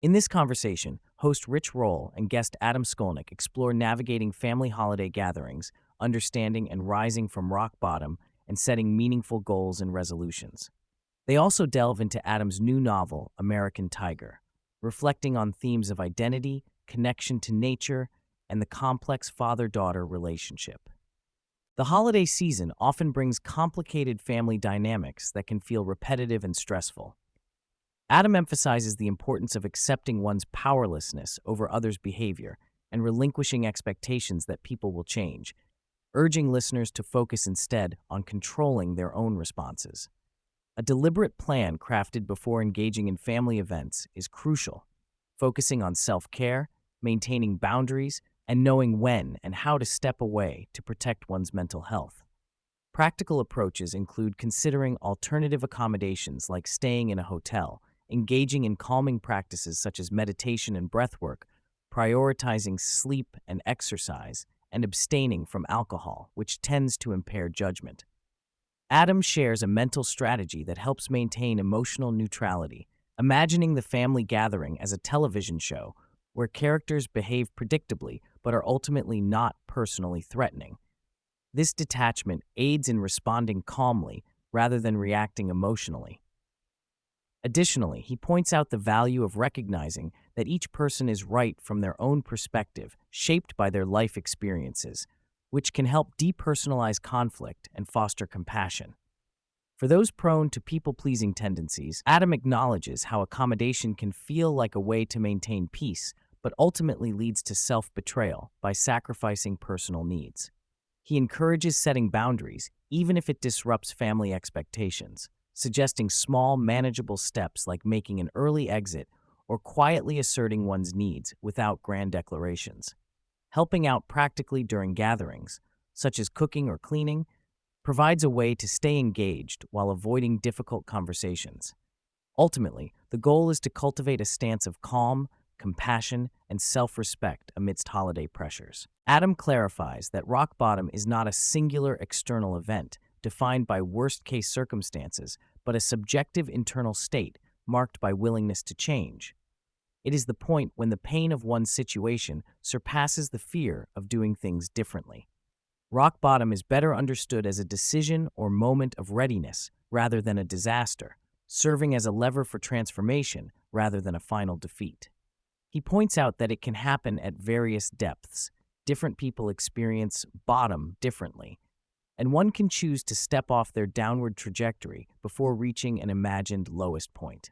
In this conversation, host Rich Roll and guest Adam Skolnick explore navigating family holiday gatherings, understanding and rising from rock bottom, and setting meaningful goals and resolutions. They also delve into Adam's new novel, American Tiger, reflecting on themes of identity, connection to nature, and the complex father-daughter relationship. The holiday season often brings complicated family dynamics that can feel repetitive and stressful. Adam emphasizes the importance of accepting one's powerlessness over others' behavior and relinquishing expectations that people will change, urging listeners to focus instead on controlling their own responses. A deliberate plan crafted before engaging in family events is crucial, focusing on self-care, maintaining boundaries, and knowing when and how to step away to protect one's mental health. Practical approaches include considering alternative accommodations like staying in a hotel, engaging in calming practices such as meditation and breathwork, prioritizing sleep and exercise, and abstaining from alcohol, which tends to impair judgment. Adam shares a mental strategy that helps maintain emotional neutrality, imagining the family gathering as a television show where characters behave predictably but are ultimately not personally threatening. This detachment aids in responding calmly rather than reacting emotionally. Additionally, he points out the value of recognizing that each person is right from their own perspective, shaped by their life experiences, which can help depersonalize conflict and foster compassion. For those prone to people-pleasing tendencies, Adam acknowledges how accommodation can feel like a way to maintain peace, but ultimately leads to self-betrayal by sacrificing personal needs. He encourages setting boundaries, even if it disrupts family expectations, suggesting small, manageable steps like making an early exit or quietly asserting one's needs without grand declarations. Helping out practically during gatherings, such as cooking or cleaning, provides a way to stay engaged while avoiding difficult conversations. Ultimately, the goal is to cultivate a stance of calm, compassion, and self-respect amidst holiday pressures. Adam clarifies that rock bottom is not a singular external event defined by worst-case circumstances, but a subjective internal state marked by willingness to change. It is the point when the pain of one's situation surpasses the fear of doing things differently. Rock bottom is better understood as a decision or moment of readiness rather than a disaster, serving as a lever for transformation rather than a final defeat. He points out that it can happen at various depths. Different people experience bottom differently, and one can choose to step off their downward trajectory before reaching an imagined lowest point.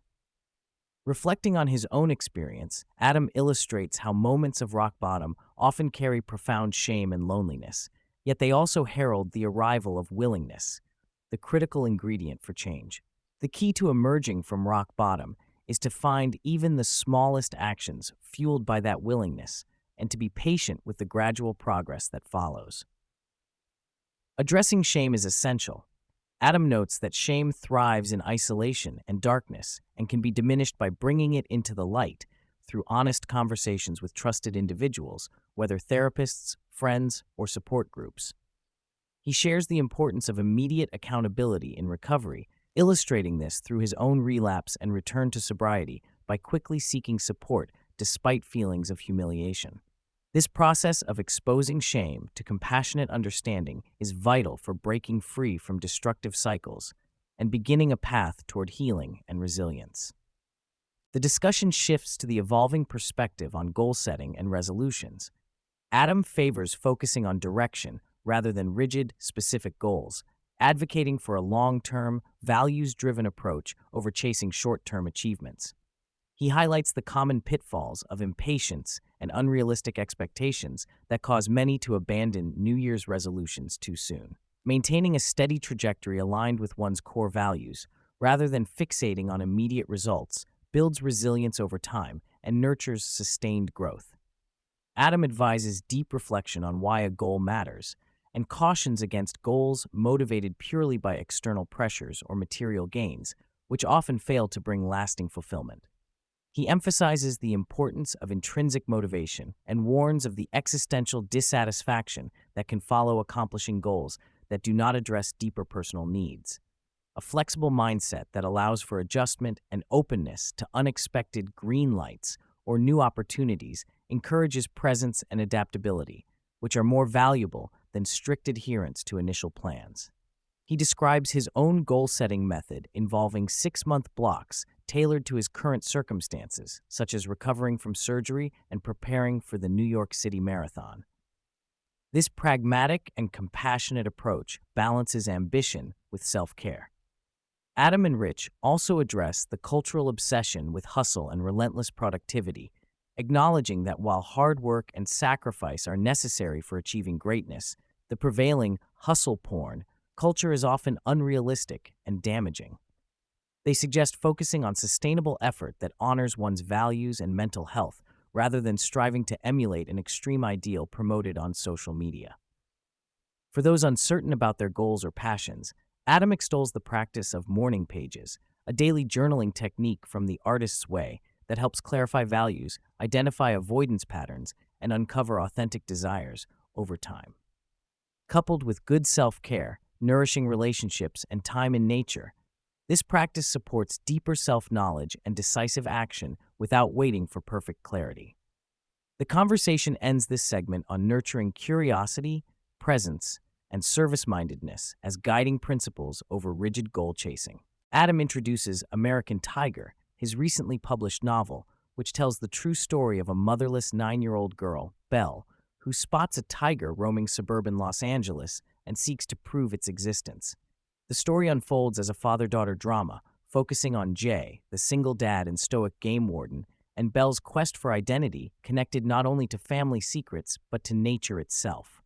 Reflecting on his own experience, Adam illustrates how moments of rock bottom often carry profound shame and loneliness, yet they also herald the arrival of willingness, the critical ingredient for change. The key to emerging from rock bottom is to find even the smallest actions fueled by that willingness and to be patient with the gradual progress that follows. Addressing shame is essential. Adam notes that shame thrives in isolation and darkness and can be diminished by bringing it into the light through honest conversations with trusted individuals, whether therapists, friends, or support groups. He shares the importance of immediate accountability in recovery, illustrating this through his own relapse and return to sobriety by quickly seeking support despite feelings of humiliation. This process of exposing shame to compassionate understanding is vital for breaking free from destructive cycles and beginning a path toward healing and resilience. The discussion shifts to the evolving perspective on goal setting and resolutions. Adam favors focusing on direction rather than rigid, specific goals, advocating for a long-term, values-driven approach over chasing short-term achievements. He highlights the common pitfalls of impatience and unrealistic expectations that cause many to abandon New Year's resolutions too soon. Maintaining a steady trajectory aligned with one's core values, rather than fixating on immediate results, builds resilience over time and nurtures sustained growth. Adam advises deep reflection on why a goal matters and cautions against goals motivated purely by external pressures or material gains, which often fail to bring lasting fulfillment. He emphasizes the importance of intrinsic motivation and warns of the existential dissatisfaction that can follow accomplishing goals that do not address deeper personal needs. a flexible mindset that allows for adjustment and openness to unexpected green lights or new opportunities encourages presence and adaptability, which are more valuable than strict adherence to initial plans. He describes his own goal-setting method involving 6-month blocks tailored to his current circumstances, such as recovering from surgery and preparing for the New York City Marathon. This pragmatic and compassionate approach balances ambition with self-care. Adam and Rich also address the cultural obsession with hustle and relentless productivity, acknowledging that while hard work and sacrifice are necessary for achieving greatness, the prevailing hustle porn culture is often unrealistic and damaging. They suggest focusing on sustainable effort that honors one's values and mental health, rather than striving to emulate an extreme ideal promoted on social media. For those uncertain about their goals or passions, Adam extols the practice of morning pages, a daily journaling technique from the artist's way that helps clarify values, identify avoidance patterns, and uncover authentic desires over time. Coupled with good self-care, nourishing relationships, and time in nature, this practice supports deeper self-knowledge and decisive action without waiting for perfect clarity. The conversation ends this segment on nurturing curiosity, presence, and service-mindedness as guiding principles over rigid goal-chasing. Adam introduces American Tiger, his recently published novel, which tells the true story of a motherless 9-year-old girl, Belle, who spots a tiger roaming suburban Los Angeles and seeks to prove its existence. The story unfolds as a father-daughter drama, focusing on Jay, the single dad and stoic game warden, and Belle's quest for identity connected not only to family secrets but to nature itself.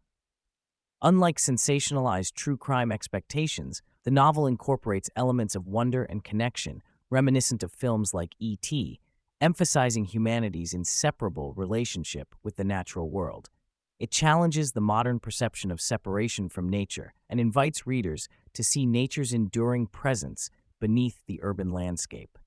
Unlike sensationalized true crime expectations, the novel incorporates elements of wonder and connection reminiscent of films like E.T., emphasizing humanity's inseparable relationship with the natural world. It challenges the modern perception of separation from nature and invites readers to see nature's enduring presence beneath the urban landscape.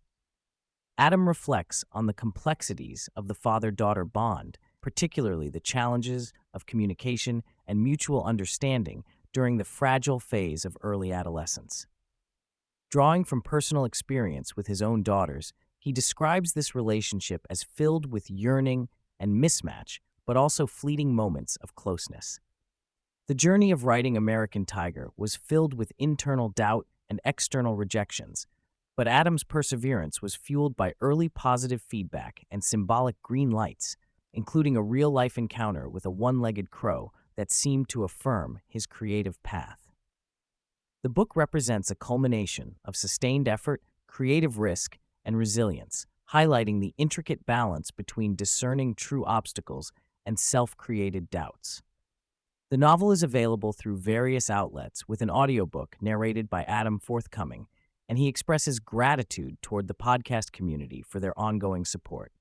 Adam reflects on the complexities of the father-daughter bond, particularly the challenges of communication and mutual understanding during the fragile phase of early adolescence. Drawing from personal experience with his own daughters, he describes this relationship as filled with yearning and mismatch, but also fleeting moments of closeness. The journey of writing American Tiger was filled with internal doubt and external rejections, but Adam's perseverance was fueled by early positive feedback and symbolic green lights, including a real-life encounter with a one-legged crow that seemed to affirm his creative path. The book represents a culmination of sustained effort, creative risk, and resilience, highlighting the intricate balance between discerning true obstacles and self-created doubts. The novel is available through various outlets with an audiobook narrated by Adam forthcoming, and he expresses gratitude toward the podcast community for their ongoing support.